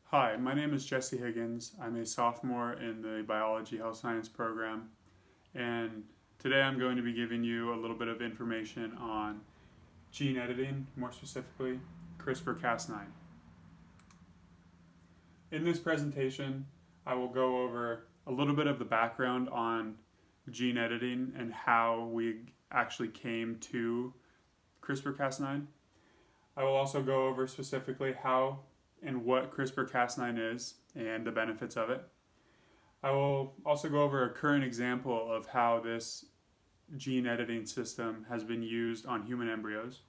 Hi, my name is Jesse Higgins. I'm a sophomore in the Biology Health Science program, and today I'm going to be giving you a little bit of information on gene editing, more specifically CRISPR Cas9. In this presentation, I will go over a little bit of the background on gene editing and how we actually came to CRISPR Cas9. I will also go over specifically how and what CRISPR Cas9 is and the benefits of it. I will also go over a current example of how this gene editing system has been used on human embryos.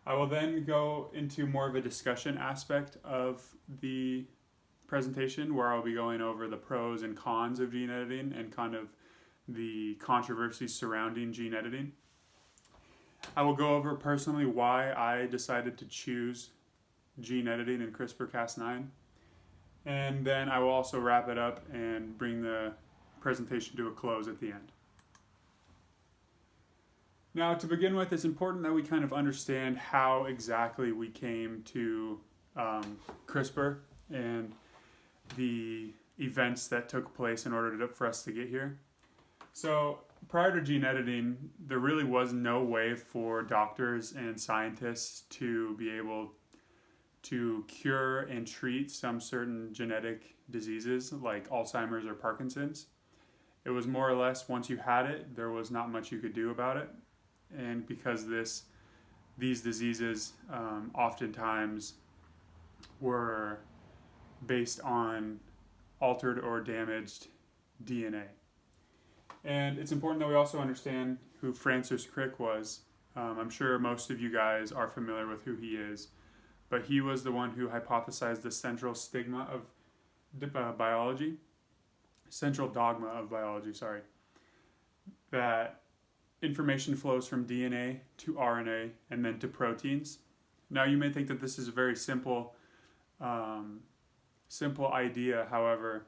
I will then go into more of a discussion aspect of the presentation where I'll be going over the pros and cons of gene editing and kind of the controversies surrounding gene editing. I will go over personally why I decided to choose gene editing and CRISPR Cas9. And then I will also wrap it up and bring the presentation to a close at the end. Now, to begin with, it's important that we kind of understand how exactly we came to CRISPR and the events that took place in order for us to get here. So, prior to gene editing, there really was no way for doctors and scientists to be able to cure and treat some certain genetic diseases like Alzheimer's or Parkinson's. It was more or less once you had it, there was not much you could do about it. And because these diseases oftentimes were based on altered or damaged DNA. And it's important that we also understand who Francis Crick was. I'm sure most of you guys are familiar with who he is, but he was the one who hypothesized the central dogma of biology, that information flows from DNA to RNA and then to proteins. Now you may think that this is a very simple idea. However,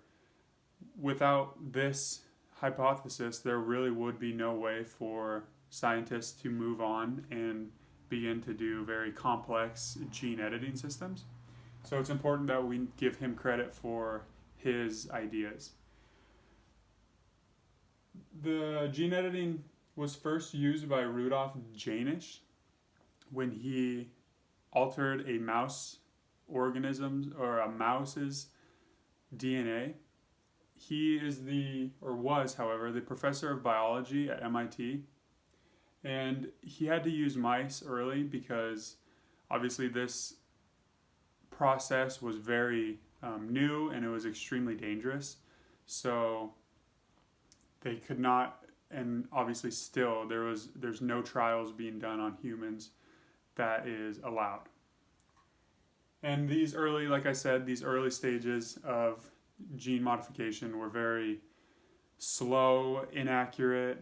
without this hypothesis, there really would be no way for scientists to move on and begin to do very complex gene editing systems. So it's important that we give him credit for his ideas. The gene editing was first used by Rudolf Janisch when he altered a mouse organism or a mouse's DNA. He was, however, the professor of biology at MIT. And he had to use mice early because obviously this process was very new and it was extremely dangerous. So they could not, and obviously still there's no trials being done on humans that is allowed. And these early stages of gene modification were very slow, inaccurate,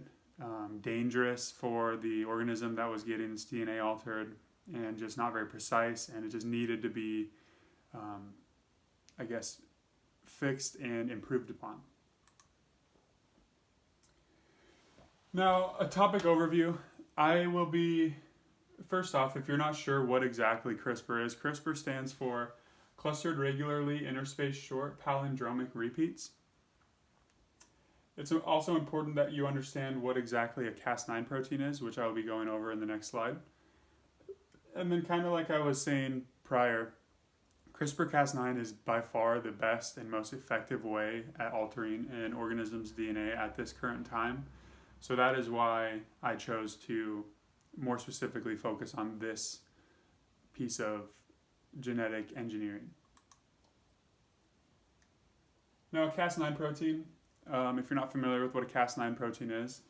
dangerous for the organism that was getting its DNA altered, and just not very precise, and it just needed to be, fixed and improved upon. Now, a topic overview. First off, if you're not sure what exactly CRISPR is, CRISPR stands for Clustered Regularly Interspaced Short Palindromic Repeats. It's also important that you understand what exactly a Cas9 protein is, which I will be going over in the next slide. And then kind of like I was saying prior, CRISPR-Cas9 is by far the best and most effective way at altering an organism's DNA at this current time. So that is why I chose to more specifically focus on this piece of genetic engineering. Now, a Cas9 protein, if you're not familiar with what a Cas9 protein is,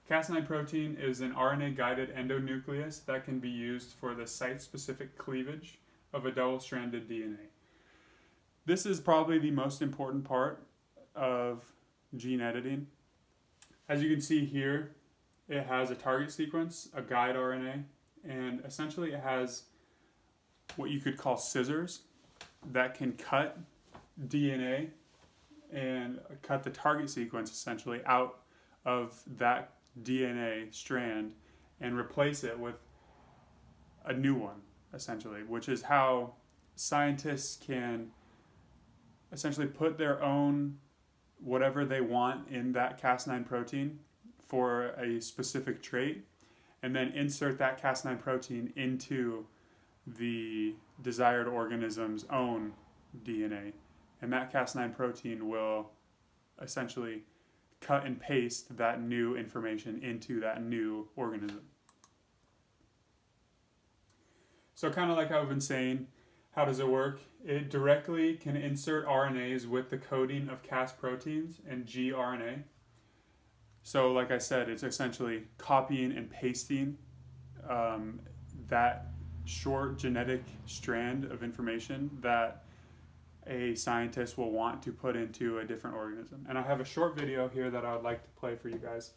Cas9 protein is an RNA-guided endonuclease that can be used for the site-specific cleavage of a double-stranded DNA. This is probably the most important part of gene editing. As you can see here, it has a target sequence, a guide RNA, and essentially it has what you could call scissors that can cut DNA and cut the target sequence essentially out of that DNA strand and replace it with a new one, essentially, which is how scientists can essentially put their own whatever they want in that Cas9 protein for a specific trait, and then insert that Cas9 protein into the desired organism's own DNA. And that Cas9 protein will essentially cut and paste that new information into that new organism. So kind of like I've been saying, how does it work? It directly can insert RNAs with the coding of Cas proteins and gRNA. So like I said, it's essentially copying and pasting that short genetic strand of information that a scientist will want to put into a different organism. And I have a short video here that I would like to play for you guys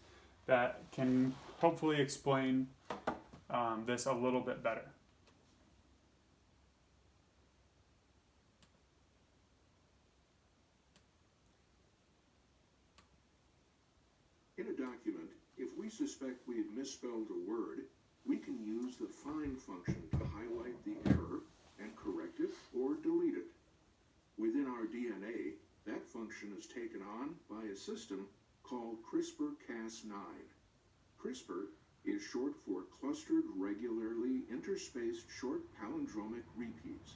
that can hopefully explain this a little bit better. In a document, if we suspect we have misspelled a word, we can use the find function to highlight the error and correct it or delete it. Within our DNA, that function is taken on by a system called CRISPR Cas9. CRISPR is short for clustered, regularly interspaced short palindromic repeats.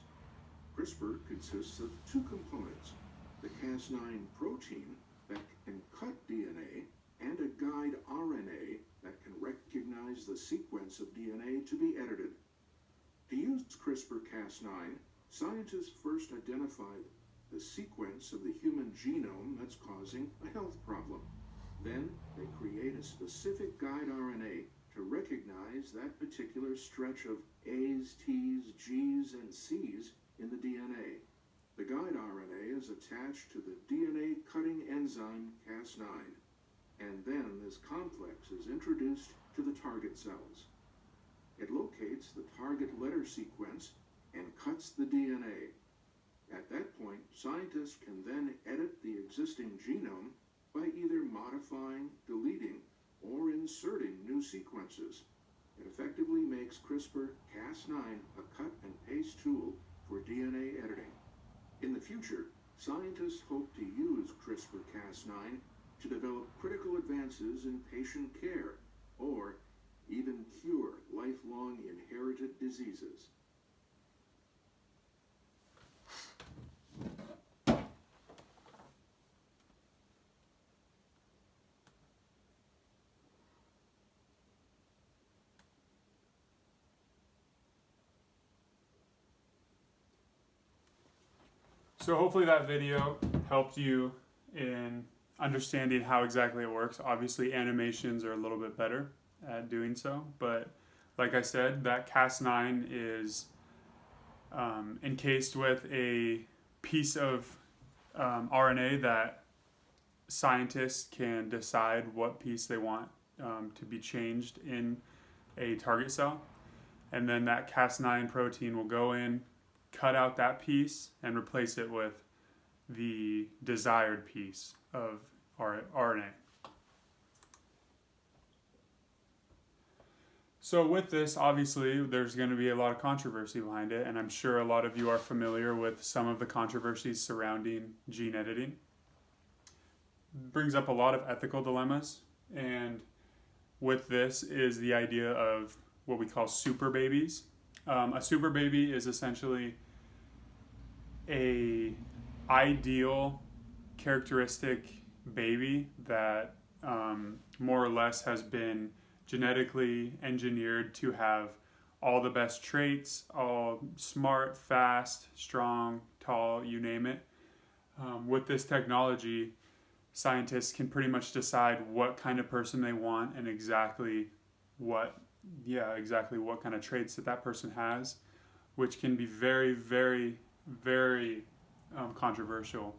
CRISPR consists of two components, the Cas9 protein that can cut DNA and a guide RNA that can recognize the sequence of DNA to be edited. To use CRISPR-Cas9, scientists first identified the sequence of the human genome that's causing a health problem. Then they create a specific guide RNA to recognize that particular stretch of A's, T's, G's, and C's in the DNA. The guide RNA is attached to the DNA cutting enzyme Cas9. And then this complex is introduced to the target cells. It locates the target letter sequence and cuts the DNA. At that point, scientists can then edit the existing genome by either modifying, deleting, or inserting new sequences. It effectively makes CRISPR-Cas9 a cut and paste tool for DNA editing. In the future, scientists hope to use CRISPR-Cas9 to develop critical advances in patient care, or even cure lifelong inherited diseases. So hopefully that video helped you in understanding how exactly it works. Obviously animations are a little bit better at doing so, but like I said, that Cas9 is encased with a piece of RNA that scientists can decide what piece they want to be changed in a target cell, and then that Cas9 protein will go in, cut out that piece, and replace it with the desired piece of RNA. So with this, obviously, there's going to be a lot of controversy behind it, and I'm sure a lot of you are familiar with some of the controversies surrounding gene editing. It brings up a lot of ethical dilemmas, and with this is the idea of what we call super babies. A super baby is essentially a ideal characteristic baby that more or less has been genetically engineered to have all the best traits, all smart, fast, strong, tall, you name it. With this technology, scientists can pretty much decide what kind of person they want and exactly what kind of traits that person has, which can be very, very, very controversial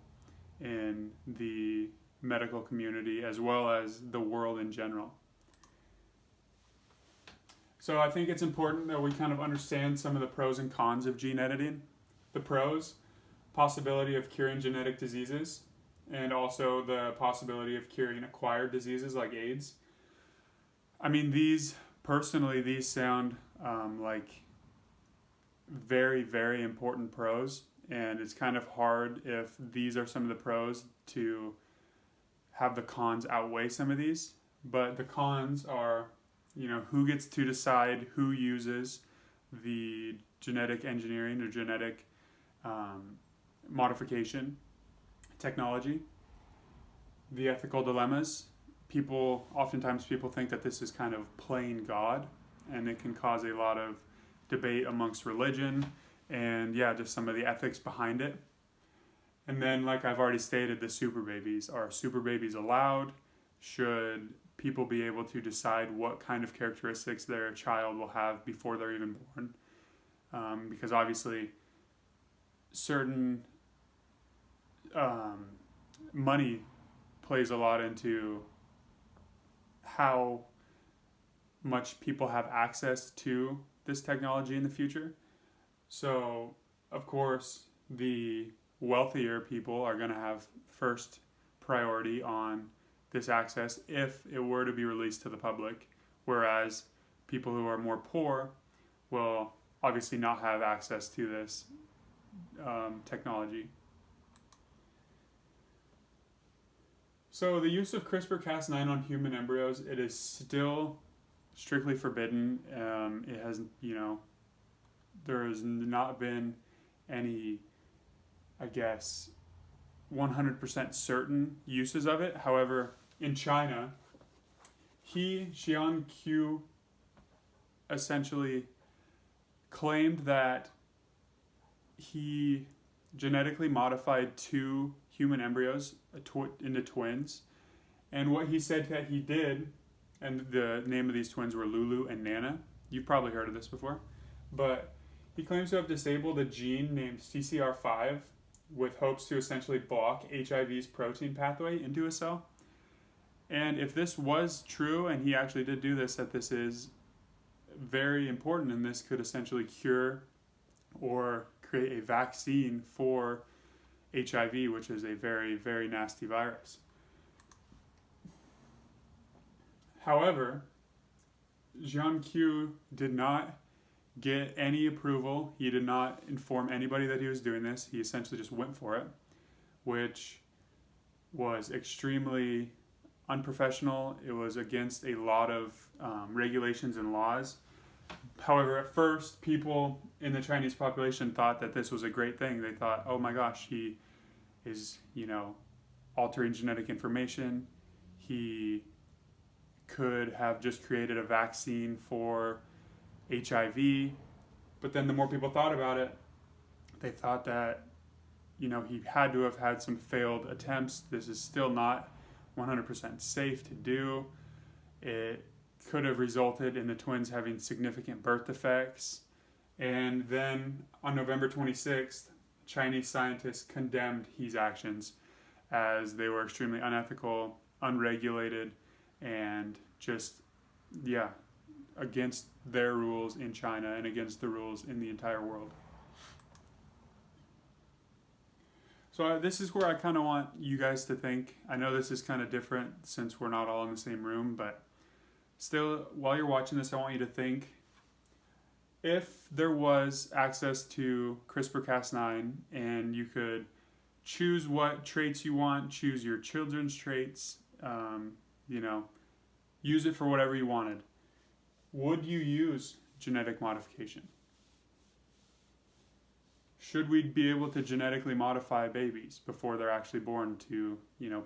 in the medical community as well as the world in general. So I think it's important that we kind of understand some of the pros and cons of gene editing. The pros, possibility of curing genetic diseases, and also the possibility of curing acquired diseases like AIDS. I mean, these sound like very, very important pros, and it's kind of hard if these are some of the pros to have the cons outweigh some of these. But the cons are, who gets to decide who uses the genetic engineering or genetic modification technology, the ethical dilemmas. Oftentimes people think that this is kind of playing God, and it can cause a lot of debate amongst religion and just some of the ethics behind it. And then, like I've already stated, the super babies. Are super babies allowed? Should people be able to decide what kind of characteristics their child will have before they're even born? Because obviously certain money plays a lot into how much people have access to this technology in the future. So, of course, the wealthier people are going to have first priority on this access if it were to be released to the public, whereas people who are more poor will obviously not have access to this technology. So the use of CRISPR Cas9 on human embryos, it is still strictly forbidden. It has, there has not been any, 100% certain uses of it. However, in China, Xian Q, essentially claimed that he genetically modified 2 human embryos into twins. And what he said that he did, and the name of these twins were Lulu and Nana. You've probably heard of this before. But he claims to have disabled a gene named CCR5 with hopes to essentially block HIV's protein pathway into a cell. And if this was true, and he actually did do this, that this is very important, and this could essentially cure or create a vaccine for HIV, which is a very, very nasty virus. However, Jian Q did not get any approval. He did not inform anybody that he was doing this. He essentially just went for it, which was extremely unprofessional. It was against a lot of regulations and laws. However, at first, people in the Chinese population thought that this was a great thing. They thought, oh my gosh, he is, altering genetic information. He could have just created a vaccine for HIV. But then the more people thought about it, they thought that, he had to have had some failed attempts. This is still not 100% safe to do. It could have resulted in the twins having significant birth defects. And then on November 26th, Chinese scientists condemned his actions as they were extremely unethical, unregulated, and just, against their rules in China and against the rules in the entire world. So this is where I kind of want you guys to think. I know this is kind of different since we're not all in the same room, but still, while you're watching this, I want you to think, if there was access to CRISPR-Cas9 and you could choose what traits you want, choose your children's traits, use it for whatever you wanted, would you use genetic modification? Should we be able to genetically modify babies before they're actually born to,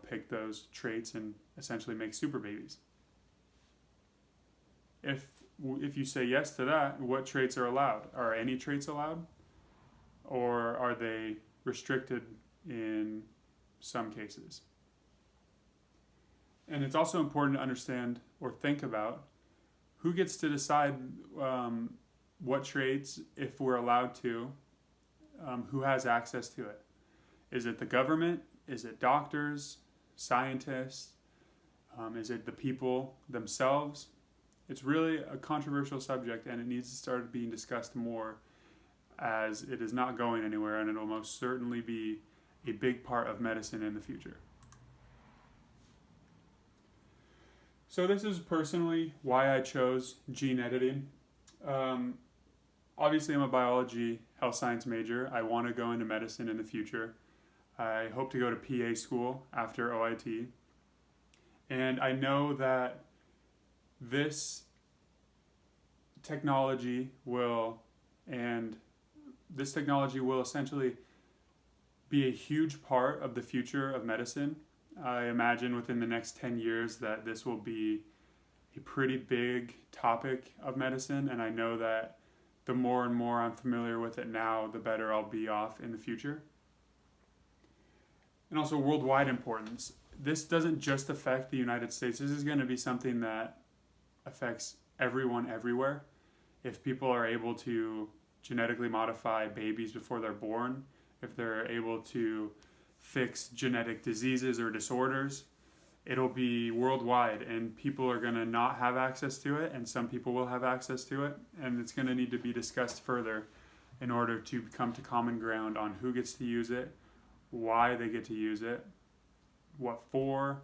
pick those traits and essentially make super babies? If you say yes to that, what traits are allowed? Are any traits allowed? Or are they restricted in some cases? And it's also important to understand or think about who gets to decide what traits, if we're allowed to, who has access to it. Is it the government? Is it doctors, scientists? Is it the people themselves? It's really a controversial subject, and it needs to start being discussed more, as it is not going anywhere, and it will most certainly be a big part of medicine in the future. So this is personally why I chose gene editing. Obviously, I'm a biology, health science major. I want to go into medicine in the future. I hope to go to PA school after OIT. And I know that this technology will, and this technology will essentially be a huge part of the future of medicine. I imagine within the next 10 years that this will be a pretty big topic of medicine, and I know that the more and more I'm familiar with it now, the better I'll be off in the future. And also worldwide importance. This doesn't just affect the United States. This is going to be something that affects everyone everywhere. If people are able to genetically modify babies before they're born, if they're able to fix genetic diseases or disorders, it'll be worldwide, and people are going to not have access to it, and some people will have access to it, and it's going to need to be discussed further in order to come to common ground on who gets to use it, why they get to use it, what for,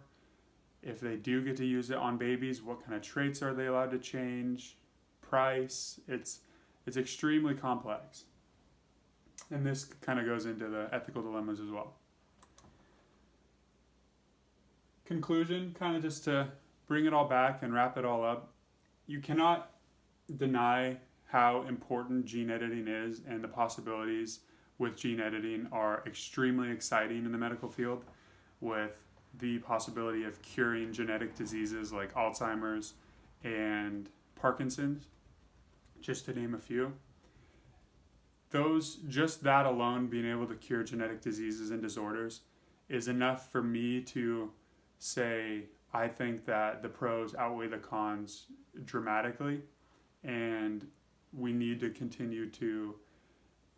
if they do get to use it on babies, what kind of traits are they allowed to change, price. It's extremely complex. And this kind of goes into the ethical dilemmas as well. Conclusion, kind of just to bring it all back and wrap it all up, you cannot deny how important gene editing is, and the possibilities with gene editing are extremely exciting in the medical field, with the possibility of curing genetic diseases like Alzheimer's and Parkinson's, just to name a few. Just that alone, being able to cure genetic diseases and disorders, is enough for me to say I think that the pros outweigh the cons dramatically, and we need to continue to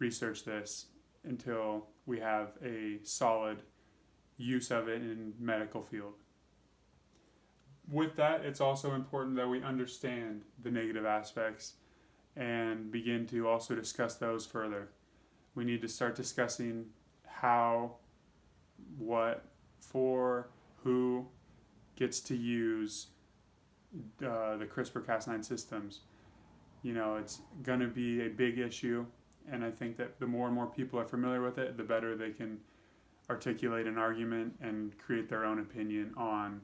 research this until we have a solid use of it in medical field. With that, it's also important that we understand the negative aspects and begin to also discuss those further. We need to start discussing how, what, for, who gets to use the CRISPR Cas9 systems. It's going to be a big issue, and I think that the more and more people are familiar with it, the better they can articulate an argument and create their own opinion on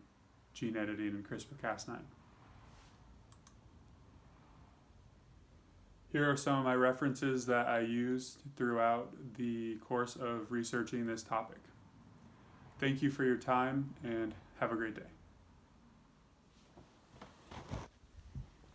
gene editing and CRISPR Cas9. Here are some of my references that I used throughout the course of researching this topic. Thank you for your time, and have a great day.